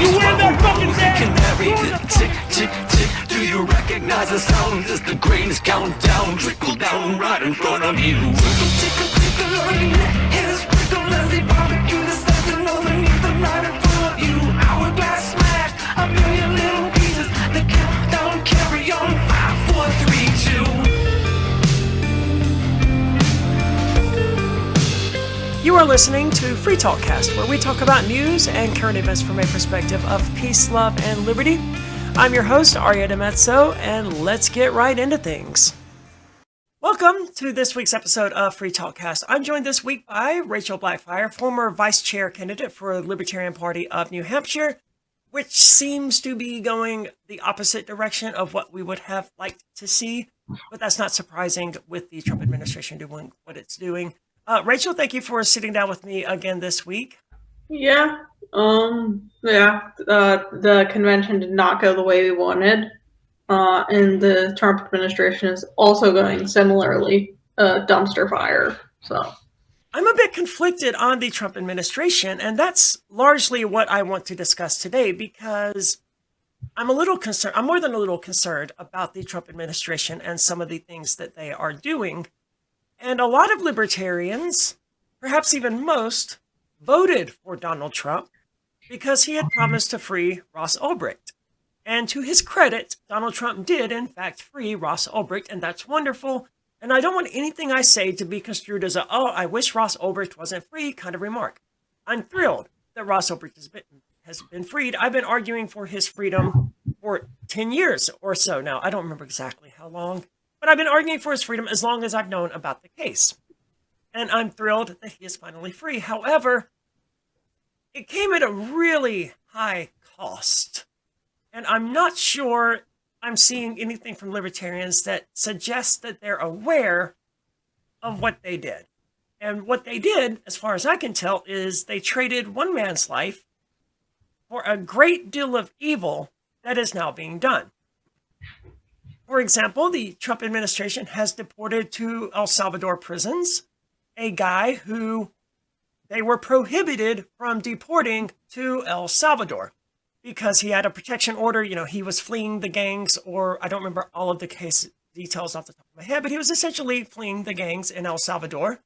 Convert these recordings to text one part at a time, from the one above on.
You win that fucking canary. Tick, tick, tick. Do you recognize the sound as the grains count down? Trickle down right in front of you. Tickle, tickle, tickle on your neck. Hairs prickle as they barbecue the something underneath the right in front of you. Hourglass smashed, a million little pieces. The countdown carry on. 5, 4, 3, 2. You are listening to Free Talkcast, where we talk about news and current events from a perspective of peace, love, and liberty. I'm your host, Aria and let's get right into things. Welcome to this week's episode of Free Talkcast. I'm joined this week by Rachel Blackfyre, former vice chair candidate for the Libertarian Party of New Hampshire, which seems to be going the opposite direction of what we would have liked to see, but that's not surprising with the Trump administration doing what it's doing. Rachel, thank you for sitting down with me again this week. The convention did not go the way we wanted, and the Trump administration is also going similarly dumpster fire. So I'm a bit conflicted on the Trump administration, and that's largely what I want to discuss today, because I'm a little concerned. I'm more than a little concerned about the Trump administration and some of the things that they are doing. And a lot of libertarians, perhaps even most, voted for Donald Trump because he had promised to free Ross Ulbricht. And to his credit, Donald Trump did, in fact, free Ross Ulbricht, and that's wonderful. And I don't want anything I say to be construed as I wish Ross Ulbricht wasn't free kind of remark. I'm thrilled that Ross Ulbricht has been freed. I've been arguing for his freedom for 10 years or so now. I don't remember exactly how long. But I've been arguing for his freedom as long as I've known about the case. And I'm thrilled that he is finally free. However, it came at a really high cost. And I'm not sure I'm seeing anything from libertarians that suggests that they're aware of what they did. And what they did, as far as I can tell, is they traded one man's life for a great deal of evil that is now being done. For example, the Trump administration has deported to El Salvador prisons a guy who they were prohibited from deporting to El Salvador because he had a protection order. You know, he was fleeing the gangs, or I don't remember all of the case details off the top of my head, but he was essentially fleeing the gangs in El Salvador,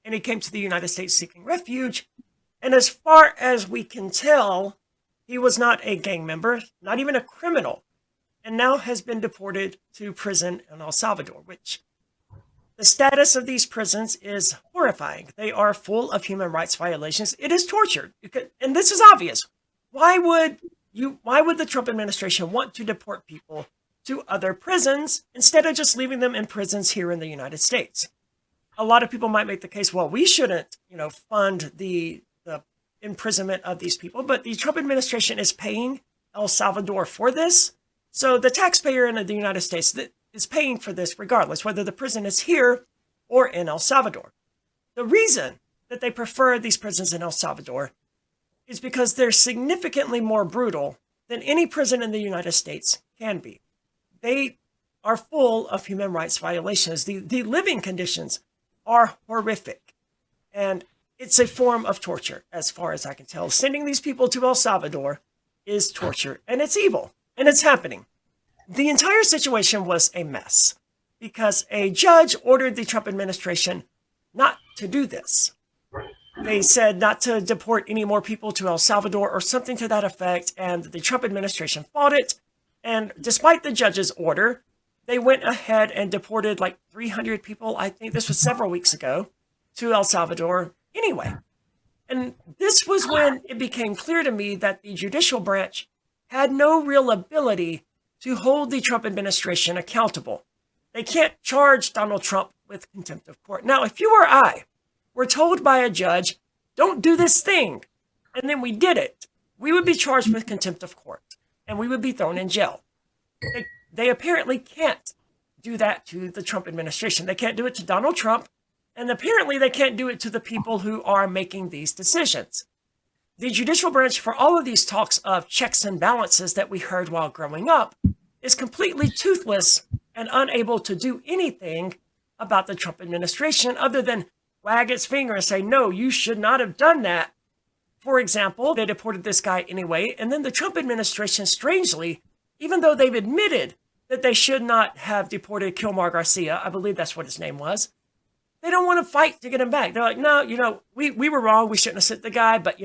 and he came to the United States seeking refuge. And as far as we can tell, he was not a gang member, not even a criminal, and now has been deported to prison in El Salvador, which the status of these prisons is horrifying. They are full of human rights violations. It is torture. And this is obvious. Why would the Trump administration want to deport people to other prisons instead of just leaving them in prisons here in the United States? A lot of people might make the case, well, we shouldn't, fund the imprisonment of these people, but the Trump administration is paying El Salvador for this. So the taxpayer in the United States is paying for this regardless, whether the prison is here or in El Salvador. The reason that they prefer these prisons in El Salvador is because they're significantly more brutal than any prison in the United States can be. They are full of human rights violations. The living conditions are horrific. And it's a form of torture, as far as I can tell. Sending these people to El Salvador is torture, and it's evil. And it's happening. The entire situation was a mess because a judge ordered the Trump administration not to do this. They said not to deport any more people to El Salvador or something to that effect, and the Trump administration fought it. And despite the judge's order, they went ahead and deported like 300 people, I think this was several weeks ago, to El Salvador anyway. And this was when it became clear to me that the judicial branch had no real ability to hold the Trump administration accountable. They can't charge Donald Trump with contempt of court. Now, if you or I were told by a judge, don't do this thing, and then we did it, we would be charged with contempt of court, and we would be thrown in jail. They apparently can't do that to the Trump administration. They can't do it to Donald Trump, and apparently they can't do it to the people who are making these decisions. The judicial branch, for all of these talks of checks and balances that we heard while growing up, is completely toothless and unable to do anything about the Trump administration other than wag its finger and say, no, you should not have done that. for example, they deported this guy anyway, and then the Trump administration, strangely, even though they've admitted that they should not have deported Kilmar Garcia, I believe that's what his name was, they don't want to fight to get him back. They're like, no, we were wrong. We shouldn't have sent the guy, but,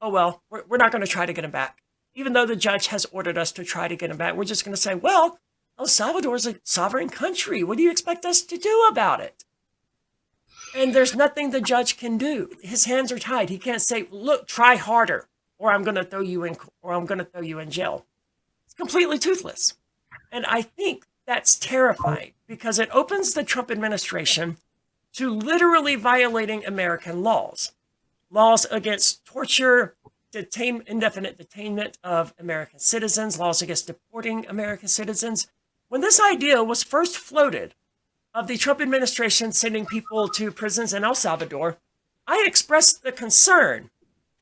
oh well, we're not going to try to get him back. Even though the judge has ordered us to try to get him back, we're just going to say, well, El Salvador is a sovereign country. What do you expect us to do about it? And there's nothing the judge can do. His hands are tied. He can't say, look, try harder, or I'm going to throw you in jail. It's completely toothless. And I think that's terrifying because it opens the Trump administration to literally violating American laws. Laws against torture, indefinite detainment of American citizens, laws against deporting American citizens. When this idea was first floated of the Trump administration sending people to prisons in El Salvador, I expressed the concern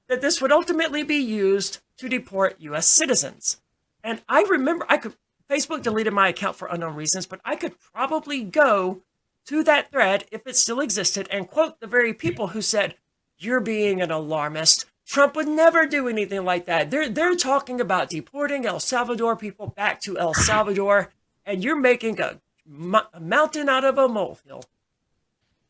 that this would ultimately be used to deport U.S. citizens. And I remember, Facebook deleted my account for unknown reasons, but I could probably go to that thread, if it still existed, and quote the very people who said, you're being an alarmist. Trump would never do anything like that. They're talking about deporting El Salvador people back to El Salvador, and you're making a mountain out of a molehill.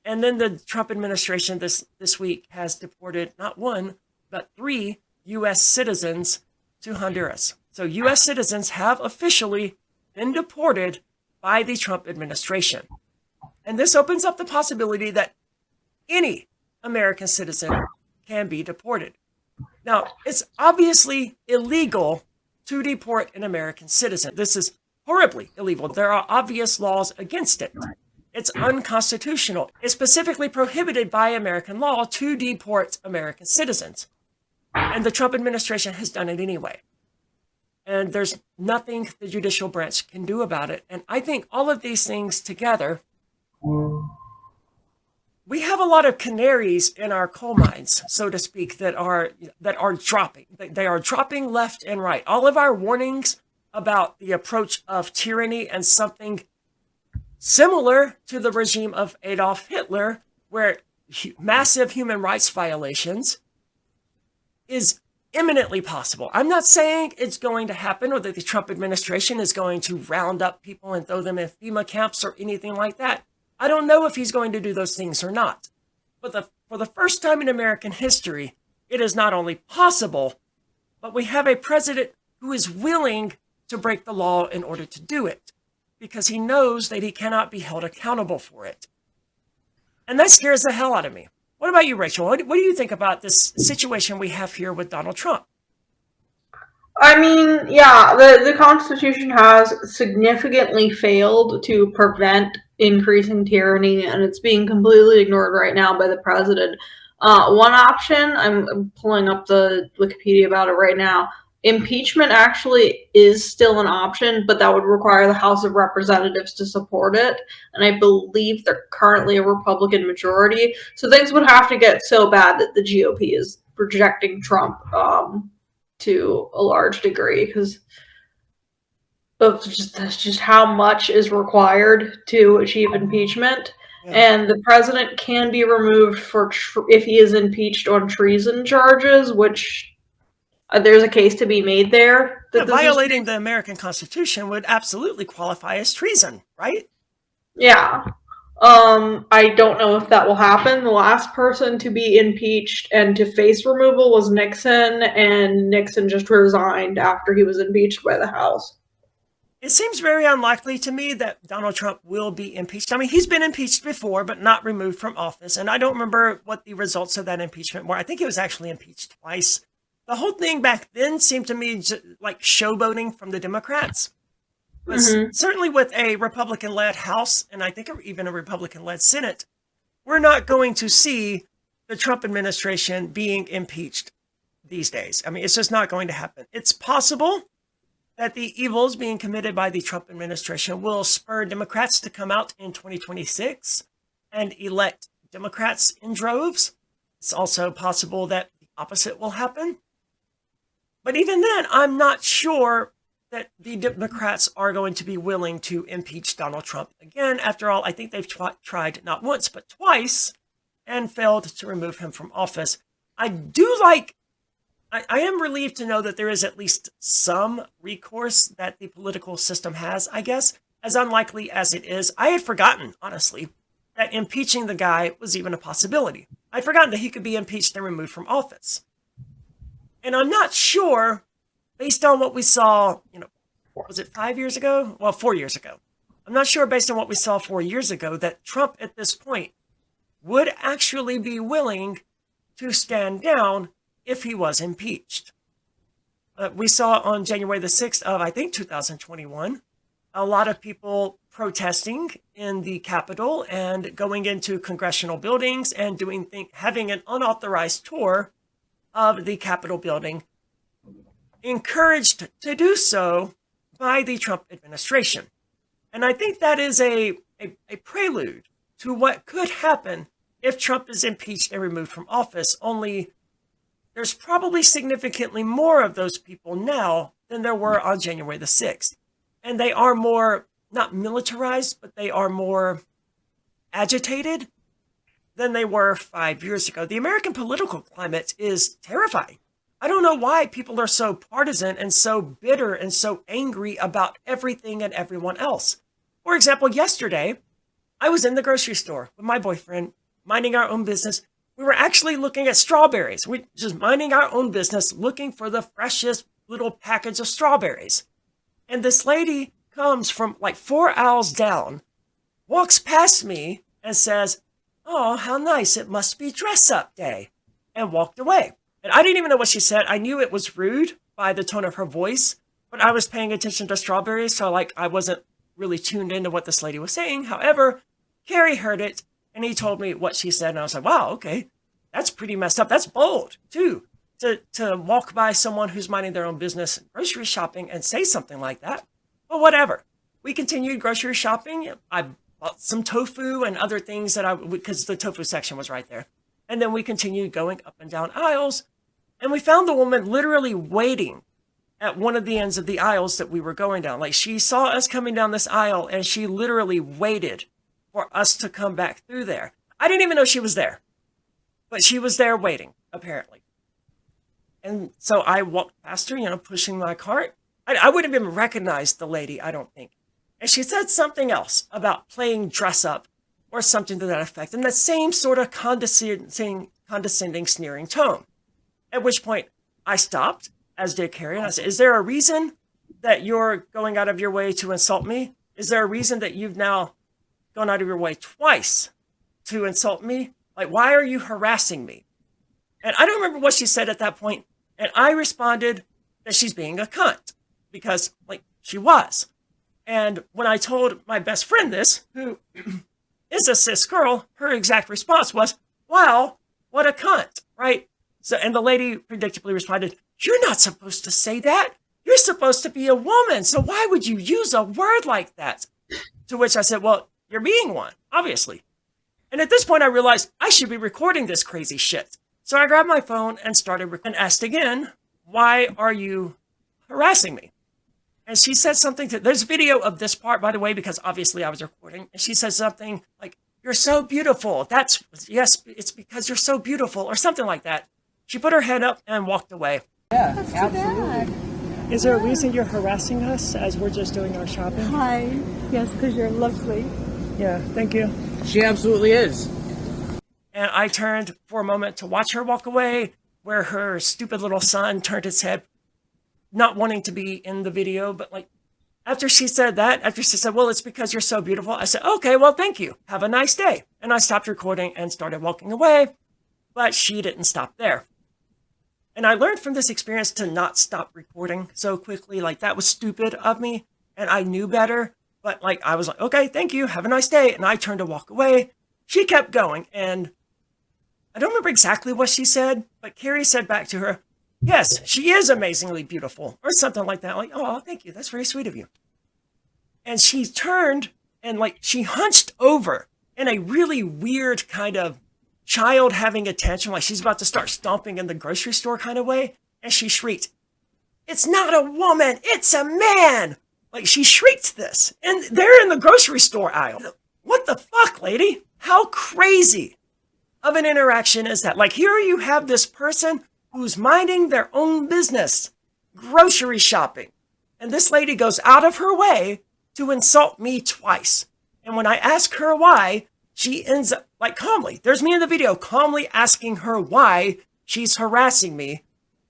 And then the Trump administration this week has deported not one, but 3 U.S. citizens to Honduras. So U.S. citizens have officially been deported by the Trump administration. And this opens up the possibility that any American citizen can be deported. Now, it's obviously illegal to deport an American citizen. This is horribly illegal. There are obvious laws against it. It's unconstitutional. It's specifically prohibited by American law to deport American citizens. And the Trump administration has done it anyway. And there's nothing the judicial branch can do about it. And I think all of these things together, we have a lot of canaries in our coal mines, so to speak, that are dropping. They are dropping left and right. All of our warnings about the approach of tyranny and something similar to the regime of Adolf Hitler, where massive human rights violations is imminently possible. I'm not saying it's going to happen or that the Trump administration is going to round up people and throw them in FEMA camps or anything like that. I don't know if he's going to do those things or not. But for the first time in American history, it is not only possible, but we have a president who is willing to break the law in order to do it, because he knows that he cannot be held accountable for it. And that scares the hell out of me. What about you, Rachel? What do you think about this situation we have here with Donald Trump? I mean, yeah, the Constitution has significantly failed to prevent increasing tyranny, and it's being completely ignored right now by the president. One option, I'm pulling up the Wikipedia about it right now, impeachment actually is still an option, but that would require the House of Representatives to support it, and I believe they're currently a Republican majority, so things would have to get so bad that the GOP is rejecting Trump to a large degree, because that's just how much is required to achieve impeachment. Yeah. And the president can be removed for if he is impeached on treason charges, which there's a case to be made there. That violating the American Constitution would absolutely qualify as treason, right? Yeah. I don't know if that will happen. The last person to be impeached and to face removal was Nixon, and Nixon just resigned after he was impeached by the House. It seems very unlikely to me that Donald Trump will be impeached. I mean, he's been impeached before, but not removed from office. And I don't remember what the results of that impeachment were. I think he was actually impeached twice. The whole thing back then seemed to me like showboating from the Democrats. Mm-hmm. Certainly with a Republican-led House, and I think even a Republican-led Senate, we're not going to see the Trump administration being impeached these days. I mean, it's just not going to happen. It's possible that the evils being committed by the Trump administration will spur Democrats to come out in 2026 and elect Democrats in droves. It's also possible that the opposite will happen. But even then, I'm not sure that the Democrats are going to be willing to impeach Donald Trump again. After all, I think they've tried not once, but twice and failed to remove him from office. I do like, I am relieved to know that there is at least some recourse that the political system has, I guess, as unlikely as it is. I had forgotten, honestly, that impeaching the guy was even a possibility. I'd forgotten that he could be impeached and removed from office. And I'm not sure, based on what we saw, was it 5 years ago? Well, 4 years ago. I'm not sure, based on what we saw 4 years ago, that Trump at this point would actually be willing to stand down if he was impeached. We saw on January the 6th of, I think, 2021, a lot of people protesting in the Capitol and going into congressional buildings and having an unauthorized tour of the Capitol building, encouraged to do so by the Trump administration. And I think that is a prelude to what could happen if Trump is impeached and removed from office, only there's probably significantly more of those people now than there were on January the 6th. And they are more, not militarized, but they are more agitated than they were 5 years ago. The American political climate is terrifying. I don't know why people are so partisan and so bitter and so angry about everything and everyone else. For example, yesterday, I was in the grocery store with my boyfriend, minding our own business. We were actually looking at strawberries. We just minding our own business, looking for the freshest little package of strawberries. And this lady comes from like 4 aisles down, walks past me and says, "Oh, how nice. It must be dress up day," and walked away. And I didn't even know what she said. I knew it was rude by the tone of her voice, but I was paying attention to strawberries, so I wasn't really tuned into what this lady was saying. However, Carrie heard it, and he told me what she said, and I was like, wow, okay, that's pretty messed up. That's bold, too, to walk by someone who's minding their own business, grocery shopping, and say something like that. But whatever. We continued grocery shopping. I bought some tofu and other things because the tofu section was right there. And then we continued going up and down aisles, and we found the woman literally waiting at one of the ends of the aisles that we were going down. Like, she saw us coming down this aisle, and she literally waited for us to come back through there. I didn't even know she was there, but she was there waiting, apparently. And so I walked past her, pushing my cart. I wouldn't have even recognized the lady, I don't think. And she said something else about playing dress up or something to that effect, in the same sort of condescending, sneering tone. At which point I stopped, as did Carrie, and I said, "Is there a reason that you're going out of your way to insult me? Is there a reason that you've now gone out of your way twice to insult me? Like, why are you harassing me?" And I don't remember what she said at that point. And I responded that she's being a cunt, because, she was. And when I told my best friend this, who is a cis girl, her exact response was, "Wow, what a cunt," right? So, and the lady predictably responded, "You're not supposed to say that. You're supposed to be a woman. So why would you use a word like that?" To which I said, "Well, you're being one, obviously." And at this point, I realized I should be recording this crazy shit. So I grabbed my phone and and asked again, "Why are you harassing me?" And she said something there's video of this part, by the way, because obviously I was recording. And she said something like, "You're so beautiful. Yes, it's because you're so beautiful," or something like that. She put her head up and walked away. Yeah, that's absolutely. Is there a reason you're harassing us as we're just doing our shopping? Hi. Yes, because you're lovely. Yeah, thank you. She absolutely is. And I turned for a moment to watch her walk away, where her stupid little son turned his head, not wanting to be in the video. But after she said, "Well, it's because you're so beautiful," I said, "Okay, well, thank you. Have a nice day." And I stopped recording and started walking away, but she didn't stop there. And I learned from this experience to not stop recording so quickly. That was stupid of me, and I knew better. But I was like, "Okay, thank you. Have a nice day." And I turned to walk away. She kept going, and I don't remember exactly what she said, but Carrie said back to her, "Yes, she is amazingly beautiful," or something like that. "Oh, thank you. That's very sweet of you." And she turned and she hunched over in a really weird kind of child having a tantrum, like she's about to start stomping in the grocery store kind of way. And she shrieked, "It's not a woman, it's a man." She shrieked this. And they're in the grocery store aisle. What the fuck, lady? How crazy. of an interaction is that? Like, here you have this person who's minding their own business, grocery shopping. And this lady goes out of her way to insult me twice. And when I ask her why, she ends up, like, calmly, there's me in the video, calmly asking her why she's harassing me.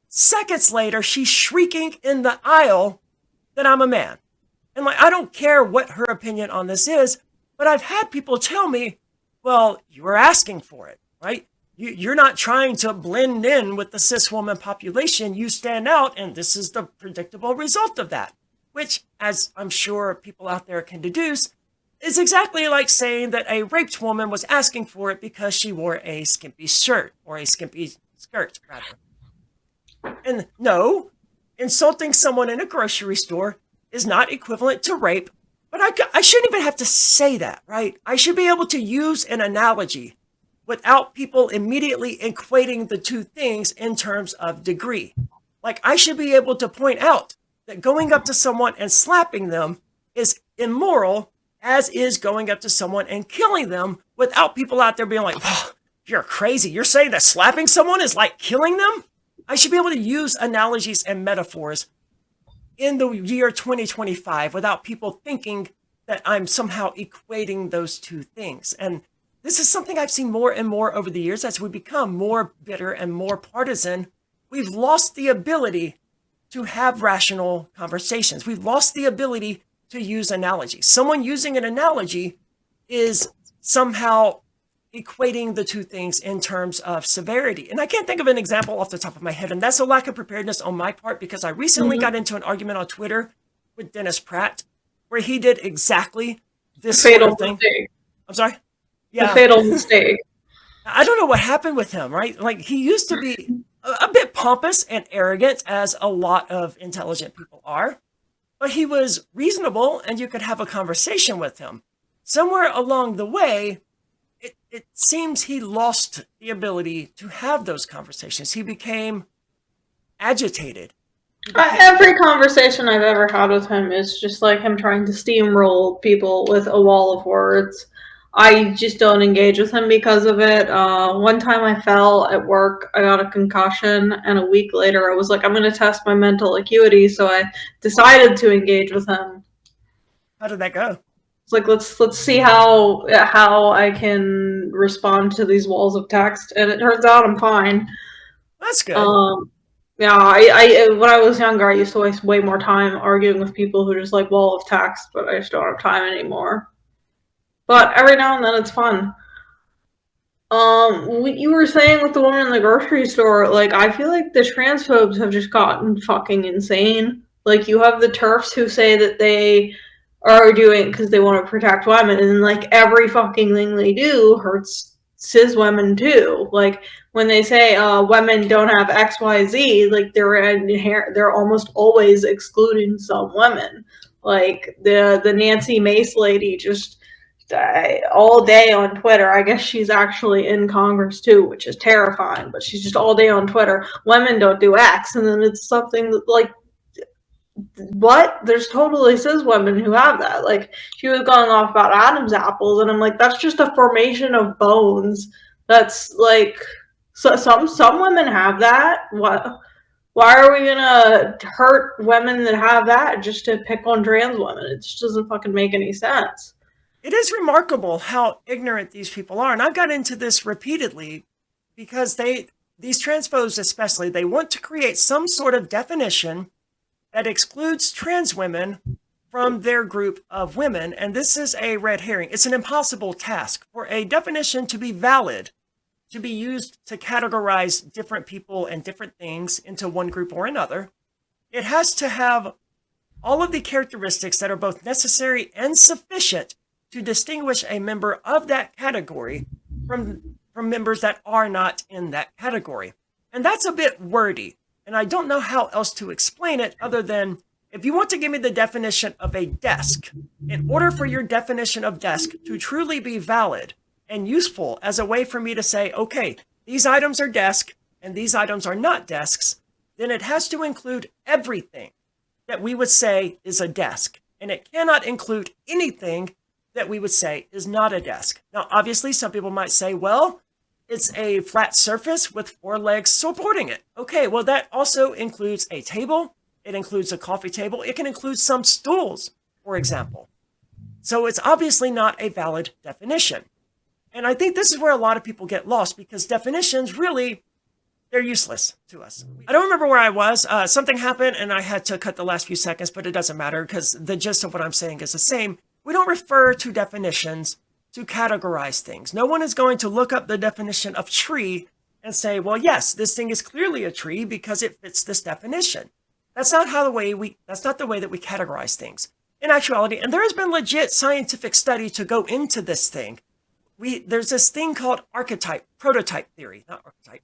Seconds later, she's shrieking in the aisle that I'm a man. And, like, I don't care what her opinion on this is, but I've had people tell me, well, you were asking for it, right? You're not trying to blend in with the cis woman population. You stand out, and this is the predictable result of that, which, as I'm sure people out there can deduce, is exactly like saying that a raped woman was asking for it because she wore a skimpy shirt, or a skimpy skirt, rather. And no, insulting someone in a grocery store is not equivalent to rape, but I shouldn't even have to say that, right? I should be able to use an analogy without people immediately equating the two things in terms of degree. Like, I should be able to point out that going up to someone and slapping them is immoral, as is going up to someone and killing them, without people out there being like, oh, you're crazy. You're saying that slapping someone is like killing them? I should be able to use analogies and metaphors in the year 2025 without people thinking that I'm somehow equating those two things. And this is something I've seen more and more over the years as we become more bitter and more partisan. We've lost the ability to have rational conversations. We've lost the ability to use analogies. Someone using an analogy is somehow equating the two things in terms of severity. And I can't think of an example off the top of my head, and that's a lack of preparedness on my part, because I recently got into an argument on Twitter with Dennis Pratt where he did exactly this sort of thing. Mistake. I'm sorry? Yeah. The fatal mistake. I don't know what happened with him, right? Like, he used to be a bit pompous and arrogant, as a lot of intelligent people are, but he was reasonable and you could have a conversation with him. Somewhere along the way, it seems he lost the ability to have those conversations. He became agitated. Every conversation I've ever had with him is just like him trying to steamroll people with a wall of words. I just don't engage with him because of it. One time I fell at work, I got a concussion, and a week later I was like, I'm going to test my mental acuity, so I decided to engage with him. How did that go? It's like, let's see how I can respond to these walls of text, and it turns out I'm fine. That's good. Yeah, I when I was younger, I used to waste way more time arguing with people who just like wall of text, but I just don't have time anymore. But every now and then it's fun. What you were saying with the woman in the grocery store, like, I feel like the transphobes have just gotten fucking insane. Like, you have the TERFs who say that they are doing because they want to protect women, and like every fucking thing they do hurts cis women too. Like, when they say women don't have XYZ, like they're almost always excluding some women. Like the Nancy Mace lady just all day on Twitter. I guess she's actually in Congress too, which is terrifying, but she's just all day on Twitter. Women don't do X, and then it's something that, like, what? There's totally cis women who have that. Like, she was going off about Adam's apples, and I'm like, that's just a formation of bones. That's like, so some women have that. What? Why are we gonna hurt women that have that just to pick on trans women? It just doesn't fucking make any sense. It is remarkable how ignorant these people are. And I've got into this repeatedly because these transphobes especially, they want to create some sort of definition that excludes trans women from their group of women. And this is a red herring. It's an impossible task for a definition to be valid, to be used to categorize different people and different things into one group or another. It has to have all of the characteristics that are both necessary and sufficient to distinguish a member of that category from members that are not in that category. And that's a bit wordy, and I don't know how else to explain it other than, if you want to give me the definition of a desk, in order for your definition of desk to truly be valid and useful as a way for me to say, okay, these items are desk and these items are not desks, then it has to include everything that we would say is a desk. And it cannot include anything that we would say is not a desk. Now, obviously, some people might say, well, it's a flat surface with 4 legs supporting it. Okay, well, that also includes a table. It includes a coffee table. It can include some stools, for example. So it's obviously not a valid definition. And I think this is where a lot of people get lost, because definitions really, they're useless to us. I don't remember where I was. Something happened and I had to cut the last few seconds, but it doesn't matter because the gist of what I'm saying is the same. We don't refer to definitions to categorize things. No one is going to look up the definition of tree and say, well, yes, this thing is clearly a tree because it fits this definition. That's not the way that we categorize things. In actuality, and there has been legit scientific study to go into this thing. There's this thing called prototype theory, not archetype,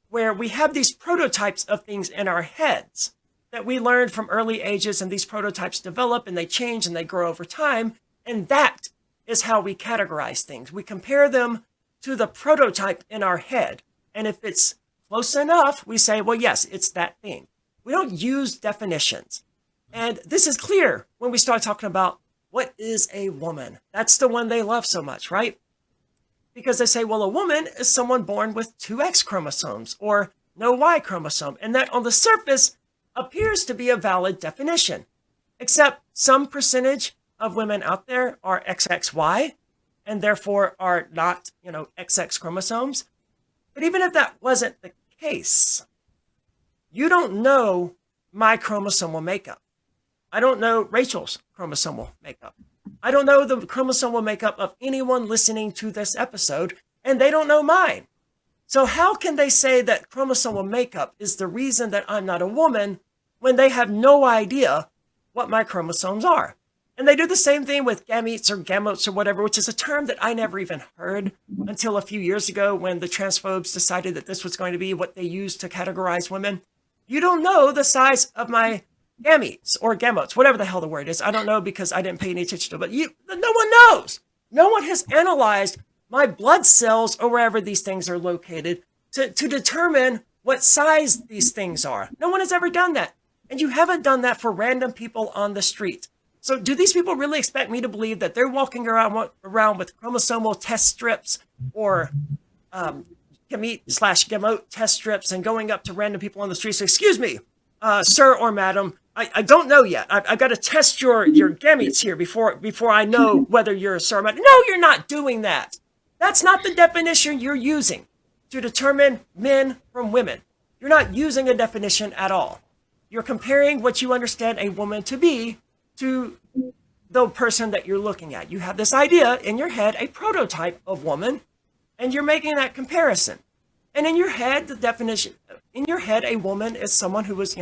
where we have these prototypes of things in our heads that we learned from early ages, and these prototypes develop and they change and they grow over time. And that is how we categorize things. We compare them to the prototype in our head. And if it's close enough, we say, well, yes, it's that thing. We don't use definitions. And this is clear when we start talking about what is a woman. That's the one they love so much, right? Because they say, well, a woman is someone born with 2 X chromosomes or no Y chromosome. And that on the surface appears to be a valid definition, except some percentage of women out there are XXY and therefore are not, XX chromosomes. But even if that wasn't the case, you don't know my chromosomal makeup. I don't know Rachel's chromosomal makeup. I don't know the chromosomal makeup of anyone listening to this episode, and they don't know mine. So how can they say that chromosomal makeup is the reason that I'm not a woman when they have no idea what my chromosomes are? And they do the same thing with gametes or gametes or whatever, which is a term that I never even heard until a few years ago when the transphobes decided that this was going to be what they used to categorize women. You don't know the size of my gametes or gametes, whatever the hell the word is. I don't know because I didn't pay any attention to it, but no one knows. No one has analyzed my blood cells or wherever these things are located to determine what size these things are. No one has ever done that. And you haven't done that for random people on the street. So do these people really expect me to believe that they're walking around with chromosomal test strips or gamete/gamote test strips and going up to random people on the street? So, excuse me, sir or madam, I don't know yet. I've got to test your gametes here before I know whether you're a sir or madam. No, you're not doing that. That's not the definition you're using to determine men from women. You're not using a definition at all. You're comparing what you understand a woman to be to the person that you're looking at. You have this idea in your head, a prototype of woman, and you're making that comparison. And in your head, a woman is someone who was,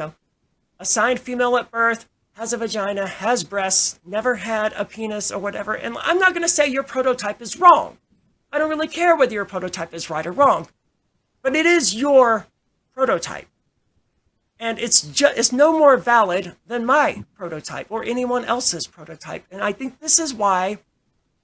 assigned female at birth, has a vagina, has breasts, never had a penis or whatever. And I'm not going to say your prototype is wrong. I don't really care whether your prototype is right or wrong, but it is your prototype. And it's no more valid than my prototype or anyone else's prototype. And I think this is why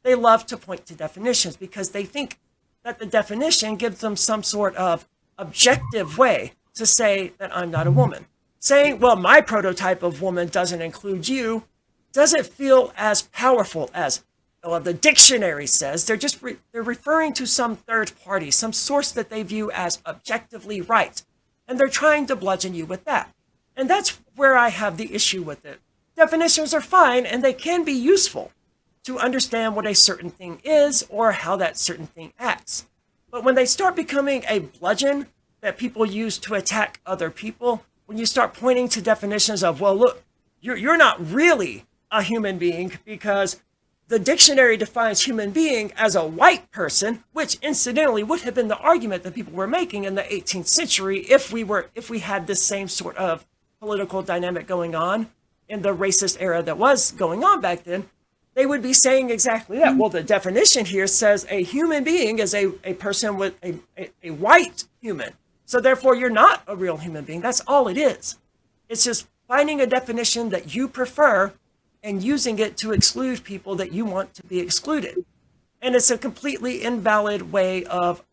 they love to point to definitions, because they think that the definition gives them some sort of objective way to say that I'm not a woman. Saying, well, my prototype of woman doesn't include you, doesn't feel as powerful as, well, the dictionary says. They're referring to some third party, some source that they view as objectively right. And they're trying to bludgeon you with that. And that's where I have the issue with it. Definitions are fine, and they can be useful to understand what a certain thing is or how that certain thing acts. But when they start becoming a bludgeon that people use to attack other people, when you start pointing to definitions of, well, look, you're not really a human being because the dictionary defines human being as a white person, which incidentally would have been the argument that people were making in the 18th century if we had this same sort of political dynamic going on in the racist era that was going on back then. They would be saying exactly that. Well, the definition here says a human being is a person with a white human. So therefore, you're not a real human being. That's all it is. It's just finding a definition that you prefer and using it to exclude people that you want to be excluded. And it's a completely invalid way of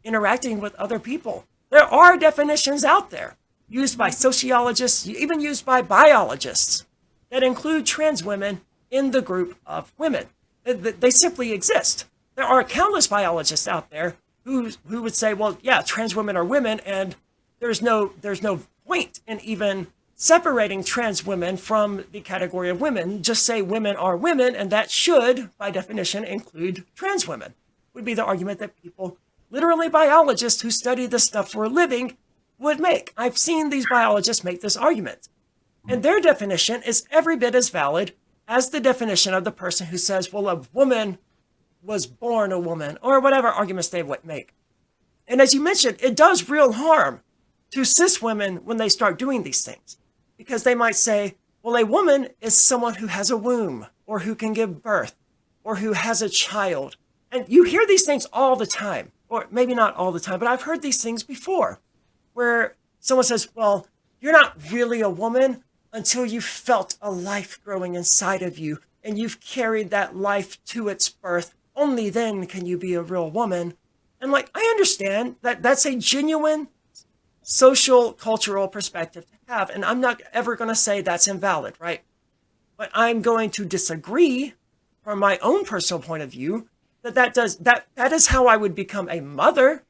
interacting with other people. There are definitions out there used by sociologists, even used by biologists, that include trans women in the group of women. They simply exist. There are countless biologists out there who would say, well, yeah, trans women are women, and there's no point in even separating trans women from the category of women. Just say women are women, and that should, by definition, include trans women, would be the argument that people, literally biologists who study this stuff for a living, would make. I've seen these biologists make this argument. And their definition is every bit as valid as the definition of the person who says, well, a woman was born a woman, or whatever arguments they would make. And as you mentioned, it does real harm to cis women when they start doing these things, because they might say, well, a woman is someone who has a womb, or who can give birth, or who has a child. And you hear these things all the time, or maybe not all the time, but I've heard these things before, where someone says, well, you're not really a woman until you've felt a life growing inside of you, and you've carried that life to its birth. Only then can you be a real woman. And like, I understand that that's a genuine social, cultural perspective to have, and I'm not ever going to say that's invalid, right? But I'm going to disagree from my own personal point of view that is how I would become a mother,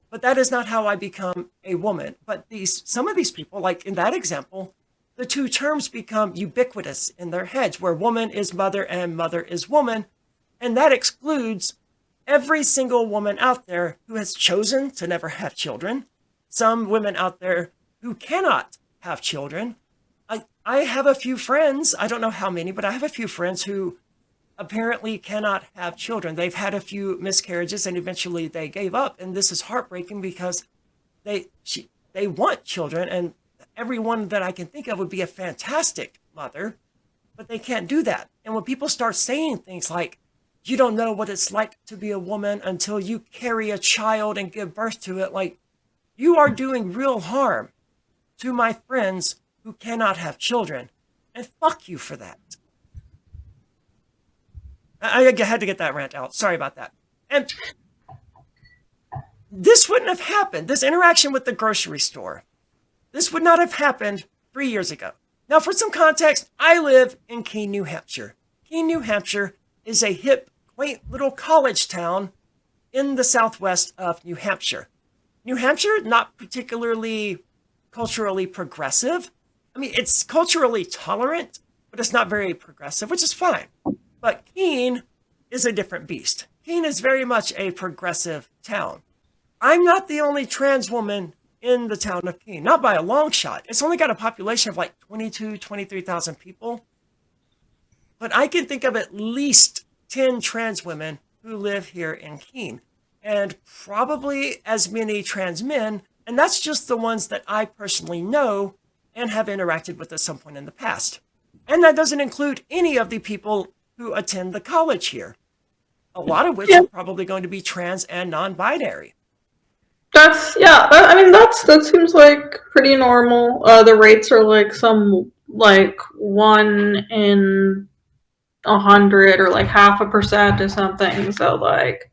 but that is not how I become a woman. But some of these people, like in that example, the two terms become ubiquitous in their heads, where woman is mother and mother is woman, and that excludes every single woman out there who has chosen to never have children, some women out there who cannot have children. I have a few friends, I don't know how many, but I have a few friends who apparently cannot have children. They've had a few miscarriages and eventually they gave up. And this is heartbreaking because they want children, and everyone that I can think of would be a fantastic mother, but they can't do that. And when people start saying things like, you don't know what it's like to be a woman until you carry a child and give birth to it, like, you are doing real harm to my friends who cannot have children, and fuck you for that. I had to get that rant out. Sorry about that. And this wouldn't have happened, this interaction with the grocery store. This would not have happened 3 years ago. Now, for some context, I live in Keene, New Hampshire. Keene, New Hampshire is a hip, quaint little college town in the southwest of New Hampshire. New Hampshire, not particularly culturally progressive. I mean, it's culturally tolerant, but it's not very progressive, which is fine. But Keene is a different beast. Keene is very much a progressive town. I'm not the only trans woman in the town of Keene, not by a long shot. It's only got a population of like 23,000 people. But I can think of at least 10 trans women who live here in Keene, and probably as many trans men, and that's just the ones that I personally know and have interacted with at some point in the past. And that doesn't include any of the people who attend the college here, a lot of which are probably going to be trans and non-binary. That seems like pretty normal. The rates are like 1 in 100 or like 0.5% or something. So like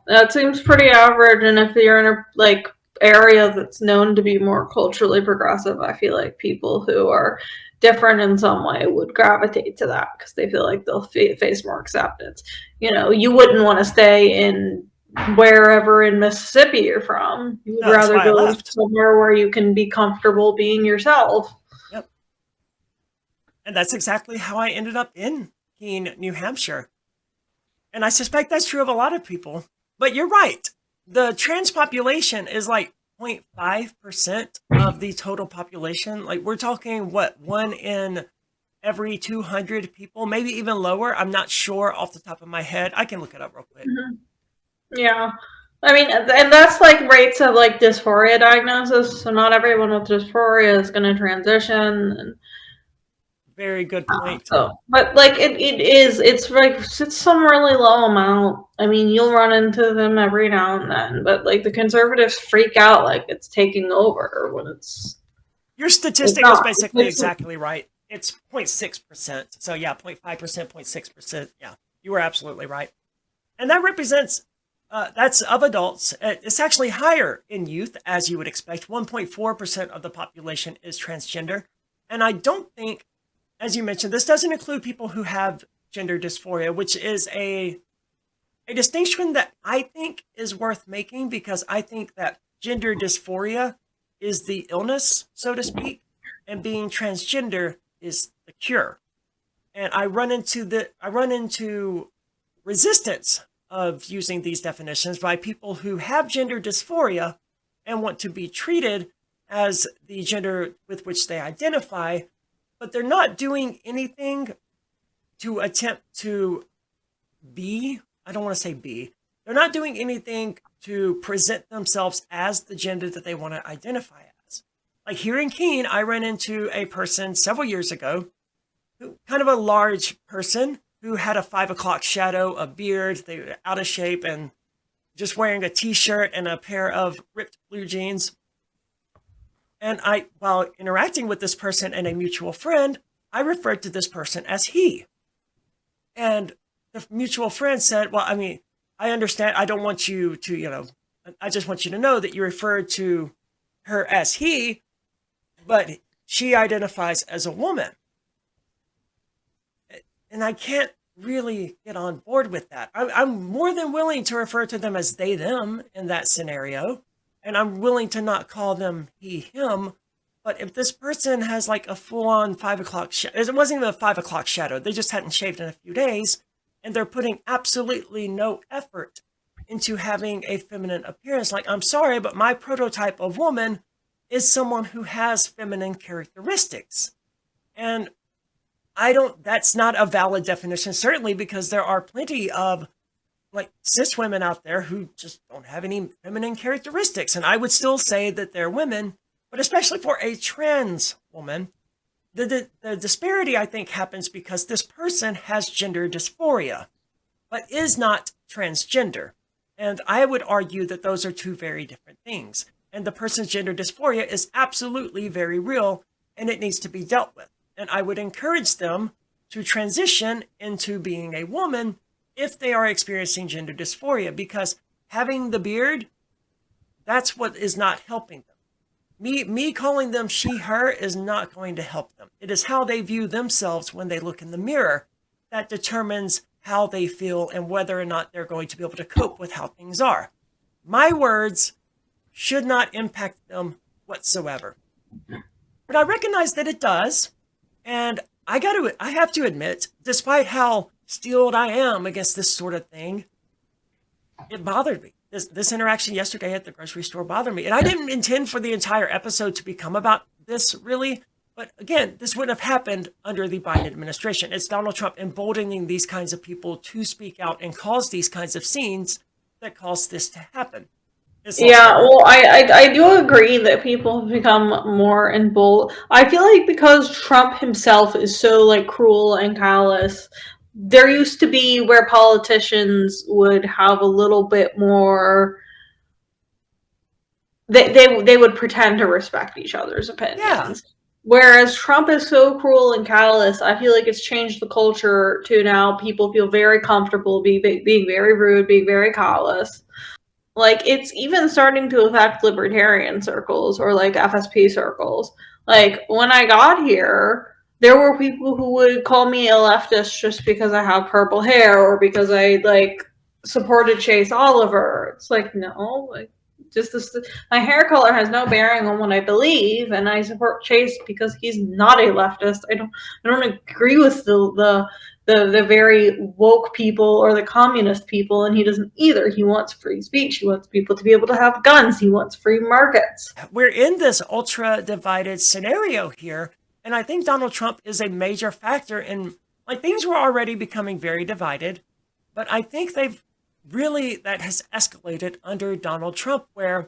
that seems pretty average. And if you're in a like area that's known to be more culturally progressive, I feel like people who are different in some way would gravitate to that because they feel like they'll face more acceptance. You know, you wouldn't want to stay in wherever in Mississippi you're from. You would rather go somewhere where you can be comfortable being yourself. Yep. And that's exactly how I ended up in Keene, New Hampshire. And I suspect that's true of a lot of people. But you're right. The trans population is like 0.5% of the total population. Like, we're talking, what, 1 in every 200 people, maybe even lower. I'm not sure off the top of my head. I can look it up real quick. Mm-hmm. Yeah. I mean, and that's like rates of like dysphoria diagnosis. So not everyone with dysphoria is going to transition. And, very good point. But like it's some really low amount. I mean, you'll run into them every now and then, but like the conservatives freak out like it's taking over when it's. Your statistic was basically exactly right. It's 0.6%. So yeah, 0.5%, 0.6%. Yeah, you were absolutely right. And that represents, that's of adults. It's actually higher in youth, as you would expect. 1.4% of the population is transgender. And I don't think, as you mentioned, this doesn't include people who have gender dysphoria, which is a a distinction that I think is worth making, because I think that gender dysphoria is the illness, so to speak, and being transgender is the cure. And I run into resistance of using these definitions by people who have gender dysphoria and want to be treated as the gender with which they identify, but they're not doing anything to attempt to be, I don't want to say be, they're not doing anything to present themselves as the gender that they want to identify as. Like here in Keene, I ran into a person several years ago, kind of a large person who had a 5 o'clock shadow, a beard, they were out of shape and just wearing a t-shirt and a pair of ripped blue jeans. And while interacting with this person and a mutual friend, I referred to this person as he. And the mutual friend said, well, I mean, I understand. I don't want you to, I just want you to know that you referred to her as he, but she identifies as a woman. And I can't really get on board with that. I'm more than willing to refer to them as they, them in that scenario. And I'm willing to not call them he, him. But if this person has like a full-on 5 o'clock shadow, it wasn't even a 5 o'clock shadow, they just hadn't shaved in a few days, and they're putting absolutely no effort into having a feminine appearance. Like, I'm sorry, but my prototype of woman is someone who has feminine characteristics. And that's not a valid definition, certainly, because there are plenty of like cis women out there who just don't have any feminine characteristics. And I would still say that they're women, but especially for a trans woman, the disparity, I think, happens because this person has gender dysphoria, but is not transgender. And I would argue that those are two very different things. And the person's gender dysphoria is absolutely very real, and it needs to be dealt with. And I would encourage them to transition into being a woman if they are experiencing gender dysphoria, because having the beard, that's what is not helping them. Me calling them she, her is not going to help them. It is how they view themselves when they look in the mirror that determines how they feel and whether or not they're going to be able to cope with how things are. My words should not impact them whatsoever. But I recognize that it does. And I have to admit, despite how steeled I am against this sort of thing, it bothered me. This interaction yesterday at the grocery store bothered me. And I didn't intend for the entire episode to become about this, really. But again, this wouldn't have happened under the Biden administration. It's Donald Trump emboldening these kinds of people to speak out and cause these kinds of scenes that caused this to happen. Yeah, well, I do agree that people have become more emboldened. I feel like because Trump himself is so like cruel and callous, there used to be where politicians would have a little bit more. They would pretend to respect each other's opinions. Yeah. Whereas Trump is so cruel and callous, I feel like it's changed the culture to now people feel very comfortable being very rude, being very callous. Like, it's even starting to affect libertarian circles or like FSP circles. Like, when I got here, there were people who would call me a leftist just because I have purple hair or because I like supported Chase Oliver. It's like, no, like just this, my hair color has no bearing on what I believe, and I support Chase because he's not a leftist. I don't agree with the very woke people or the communist people, and he doesn't either. He wants free speech. He wants people to be able to have guns. He wants free markets. We're in this ultra divided scenario here, and I think Donald Trump is a major factor in, like, things were already becoming very divided, but I think that has escalated under Donald Trump, where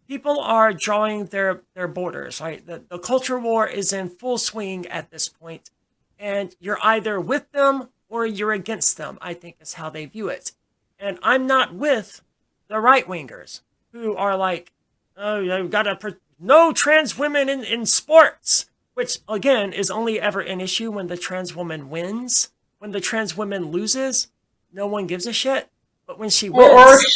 people are drawing their borders, right? The culture war is in full swing at this point. And you're either with them or you're against them, I think is how they view it. And I'm not with the right-wingers who are like, oh, you've got to no trans women in sports, which, again, is only ever an issue when the trans woman wins. When the trans woman loses, no one gives a shit. But when she wins...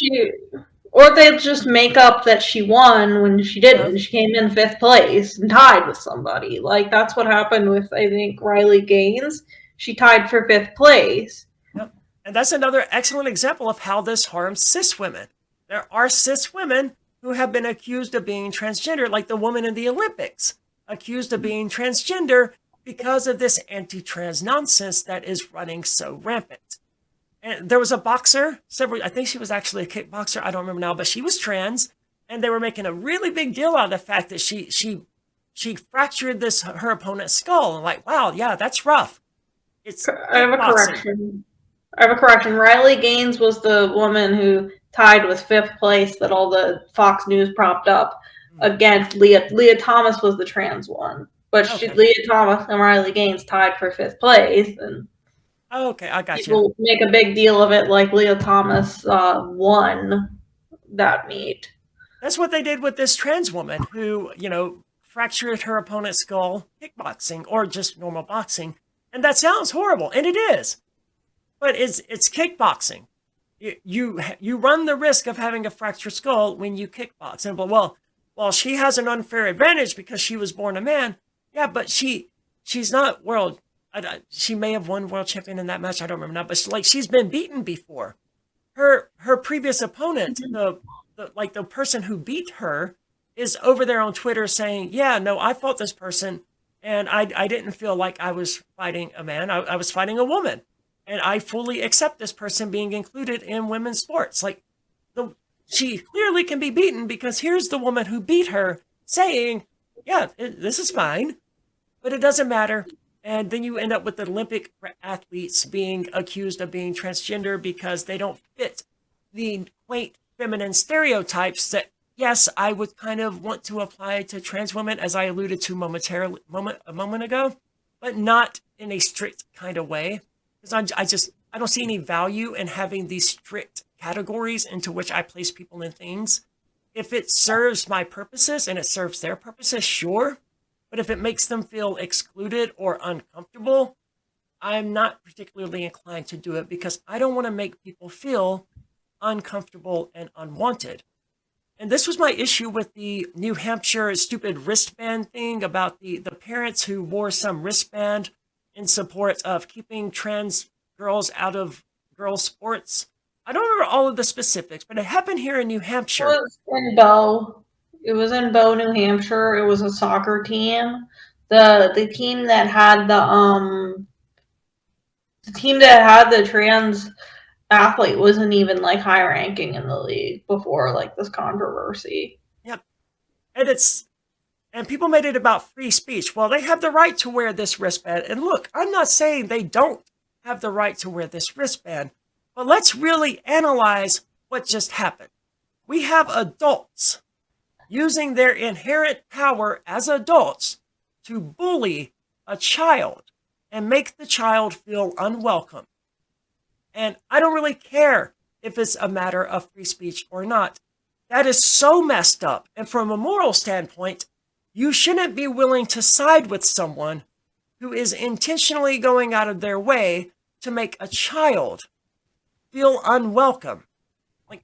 Or they just make up that she won when she didn't. She came in 5th place and tied with somebody. Like, that's what happened with, I think, Riley Gaines. She tied for 5th place. Yep. And that's another excellent example of how this harms cis women. There are cis women who have been accused of being transgender, like the woman in the Olympics, accused of being transgender because of this anti-trans nonsense that is running so rampant. And there was a boxer, I think she was actually a kickboxer, I don't remember now, but she was trans, and they were making a really big deal out of the fact that she fractured her opponent's skull. And like, wow, yeah, that's rough. I have a correction. Riley Gaines was the woman who tied with 5th place that all the Fox News propped up against Leah Thomas was the trans one. But Leah Thomas and Riley Gaines tied for 5th place. And okay, I got people you. make a big deal of it like Leah Thomas won that meet. That's what they did with this trans woman who, fractured her opponent's skull kickboxing or just normal boxing. And that sounds horrible, and it is. But it's kickboxing. You run the risk of having a fractured skull when you kickbox. And well, she has an unfair advantage because she was born a man. Yeah, but she's not world. She may have won world champion in that match. I don't remember now. But she's been beaten before. Her previous opponent, the person who beat her, is over there on Twitter saying, "Yeah, no, I fought this person, and I didn't feel like I was fighting a man. I was fighting a woman." And I fully accept this person being included in women's sports. She clearly can be beaten because here's the woman who beat her saying, yeah, this is fine, but it doesn't matter. And then you end up with the Olympic athletes being accused of being transgender because they don't fit the quaint feminine stereotypes that, yes, I would kind of want to apply to trans women, as I alluded to a moment ago, but not in a strict kind of way. Because I don't see any value in having these strict categories into which I place people in things. If it serves my purposes and it serves their purposes, sure. But if it makes them feel excluded or uncomfortable, I'm not particularly inclined to do it because I don't want to make people feel uncomfortable and unwanted. And this was my issue with the New Hampshire stupid wristband thing about the parents who wore some wristband in support of keeping trans girls out of girls' sports. I don't remember all of the specifics, but it happened here in New Hampshire. It was in Bow. It was in Bow, New Hampshire. It was a soccer team. The team that had the trans athlete wasn't even high ranking in the league before this controversy. Yep. And people made it about free speech. Well, they have the right to wear this wristband. And look, I'm not saying they don't have the right to wear this wristband, but let's really analyze what just happened. We have adults using their inherent power as adults to bully a child and make the child feel unwelcome. And I don't really care if it's a matter of free speech or not. That is so messed up. And from a moral standpoint, you shouldn't be willing to side with someone who is intentionally going out of their way to make a child feel unwelcome.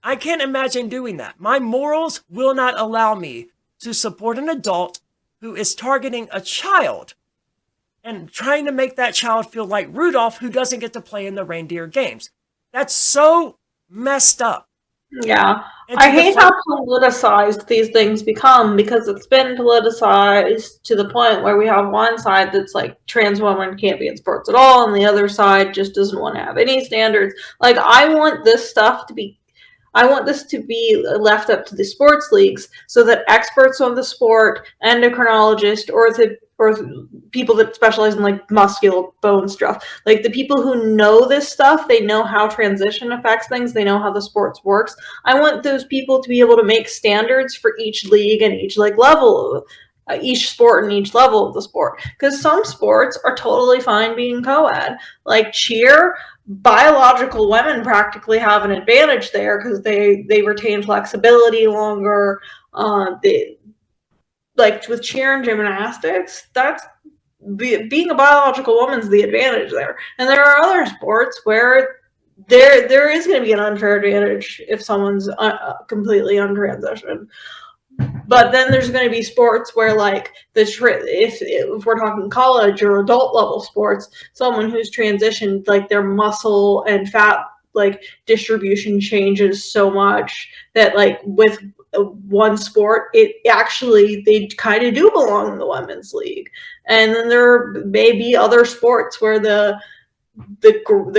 I can't imagine doing that. My morals will not allow me to support an adult who is targeting a child and trying to make that child feel like Rudolph, who doesn't get to play in the reindeer games. That's so messed up. Yeah. I hate how politicized these things become because it's been politicized to the point where we have one side that's trans women can't be in sports at all, and the other side just doesn't want to have any standards. I want this to be left up to the sports leagues so that experts on the sport, endocrinologists, or people that specialize in muscular bone stuff, the people who know this stuff, they know how transition affects things, they know how the sports works. I want those people to be able to make standards for each league and each level of each sport and each level of the sport, because some sports are totally fine being co-ed. Cheer, biological women practically have an advantage there because they retain flexibility longer. With cheer and gymnastics, that's being a biological woman's the advantage there. And there are other sports where there is going to be an unfair advantage if someone's completely untransitioned. But then there's going to be sports where, like, if we're talking college or adult level sports, someone who's transitioned, like, their muscle and fat, like, distribution changes so much that, like, with one sport, it actually, they kind of do belong in the women's league. And then there may be other sports where the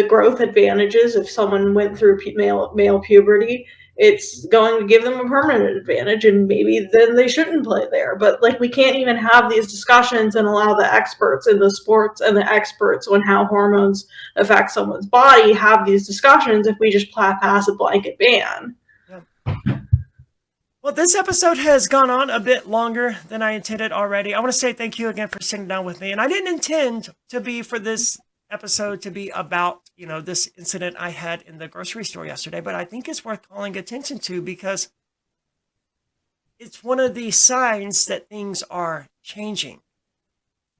growth advantages, if someone went through male puberty, it's going to give them a permanent advantage, and maybe then they shouldn't play there. But, like, we can't even have these discussions and allow the experts in the sports and the experts on how hormones affect someone's body have these discussions if we just pass a blanket ban. Yeah. Well, this episode has gone on a bit longer than I intended already. I want to say thank you again for sitting down with me. And I didn't intend to be for this episode to be about, this incident I had in the grocery store yesterday, but I think it's worth calling attention to because it's one of the signs that things are changing.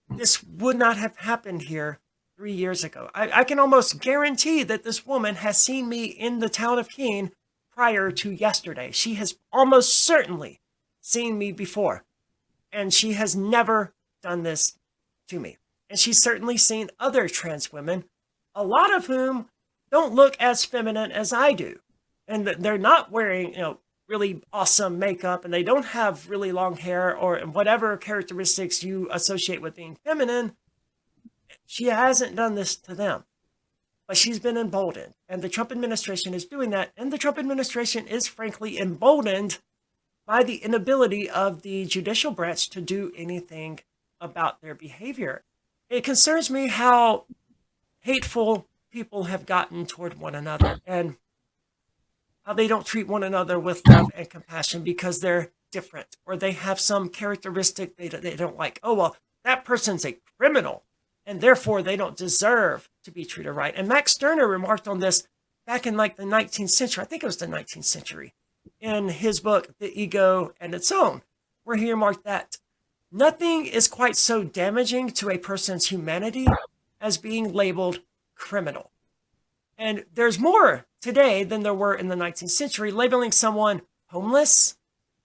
This would not have happened here 3 years ago. I can almost guarantee that this woman has seen me in the town of Keene prior to yesterday. She has almost certainly seen me before, and she has never done this to me. And she's certainly seen other trans women, a lot of whom don't look as feminine as I do. And they're not wearing, really awesome makeup, and they don't have really long hair or whatever characteristics you associate with being feminine. She hasn't done this to them, but she's been emboldened. And the Trump administration is doing that. And the Trump administration is frankly emboldened by the inability of the judicial branch to do anything about their behavior. It concerns me how hateful people have gotten toward one another and how they don't treat one another with love and compassion because they're different or they have some characteristic they don't like. Oh, well, that person's a criminal and therefore they don't deserve to be treated right. And Max Stirner remarked on this back in like the 19th century. I think it was the 19th century in his book, The Ego and Its Own, where he remarked that nothing is quite so damaging to a person's humanity as being labeled criminal. And there's more today than there were in the 19th century. Labeling someone homeless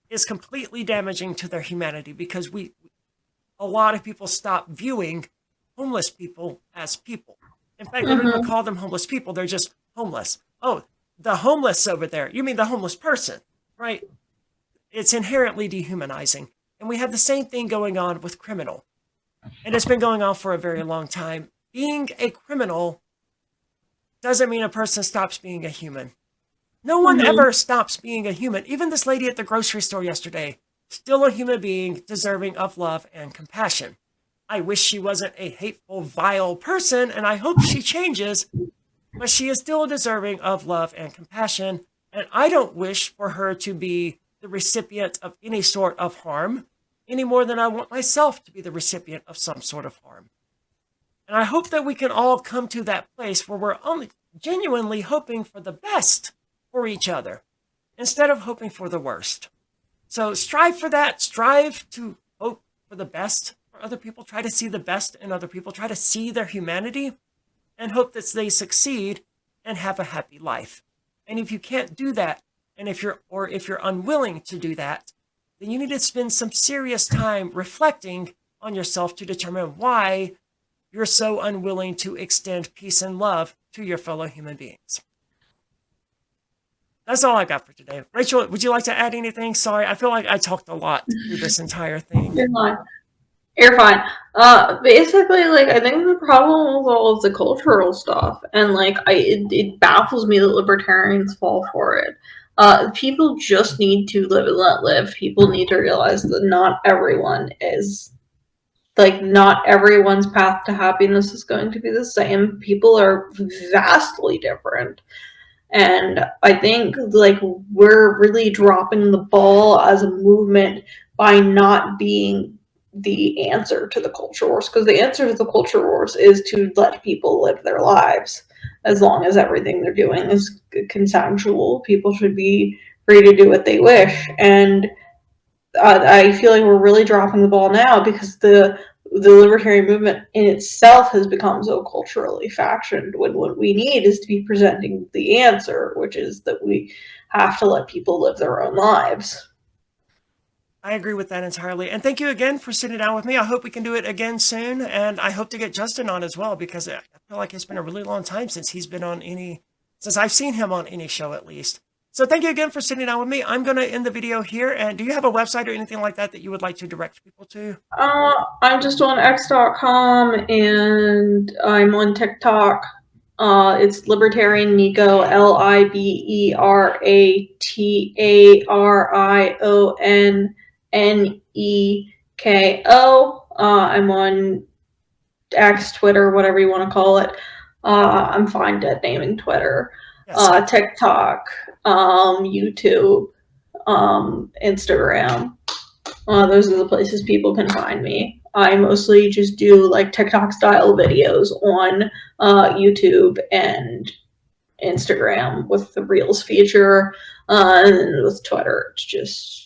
is completely damaging to their humanity because a lot of people stop viewing homeless people as people. In fact, they don't even call them homeless people. They're just homeless. Oh, the homeless over there. You mean the homeless person, right? It's inherently dehumanizing. And we have the same thing going on with criminal. And it's been going on for a very long time. Being a criminal doesn't mean a person stops being a human. No one ever stops being a human. Even this lady at the grocery store yesterday, still a human being deserving of love and compassion. I wish she wasn't a hateful, vile person, and I hope she changes, but she is still deserving of love and compassion. And I don't wish for her to be the recipient of any sort of harm any more than I want myself to be the recipient of some sort of harm. And I hope that we can all come to that place where we're only genuinely hoping for the best for each other instead of hoping for the worst. So strive for that. Strive to hope for the best for other people. Try to see the best in other people. Try to see their humanity and hope that they succeed and have a happy life. And if you can't do that, and if you're unwilling to do that, then you need to spend some serious time reflecting on yourself to determine why you're so unwilling to extend peace and love to your fellow human beings. That's all I got for today. Rachel, would you like to add anything? Sorry, I feel like I talked a lot through this entire thing. You're fine. You're fine. Basically, like, I think the problem with all of the cultural stuff, and, like, it baffles me that libertarians fall for it. People just need to live and let live. People need to realize that not everyone's path to happiness is going to be the same. People are vastly different. And I think, like, we're really dropping the ball as a movement by not being the answer to the culture wars, because the answer to the culture wars is to let people live their lives. As long as everything they're doing is consensual, people should be free to do what they wish. And I feel like we're really dropping the ball now because the libertarian movement in itself has become so culturally factioned, when what we need is to be presenting the answer, which is that we have to let people live their own lives. I agree with that entirely. And thank you again for sitting down with me. I hope we can do it again soon. And I hope to get Justin on as well, because I feel like it's been a really long time since since I've seen him on any show at least. So thank you again for sitting down with me. I'm going to end the video here. And do you have a website or anything like that you would like to direct people to? I'm just on x.com and I'm on TikTok. It's Libertarian Nico, LIBERATARIONNEKO. I'm on X, Twitter, whatever you want to call it. I'm fine dead naming Twitter. Yes. TikTok, YouTube, Instagram. Those are the places people can find me. I mostly just do like TikTok style videos on YouTube and Instagram with the Reels feature, and with Twitter, it's just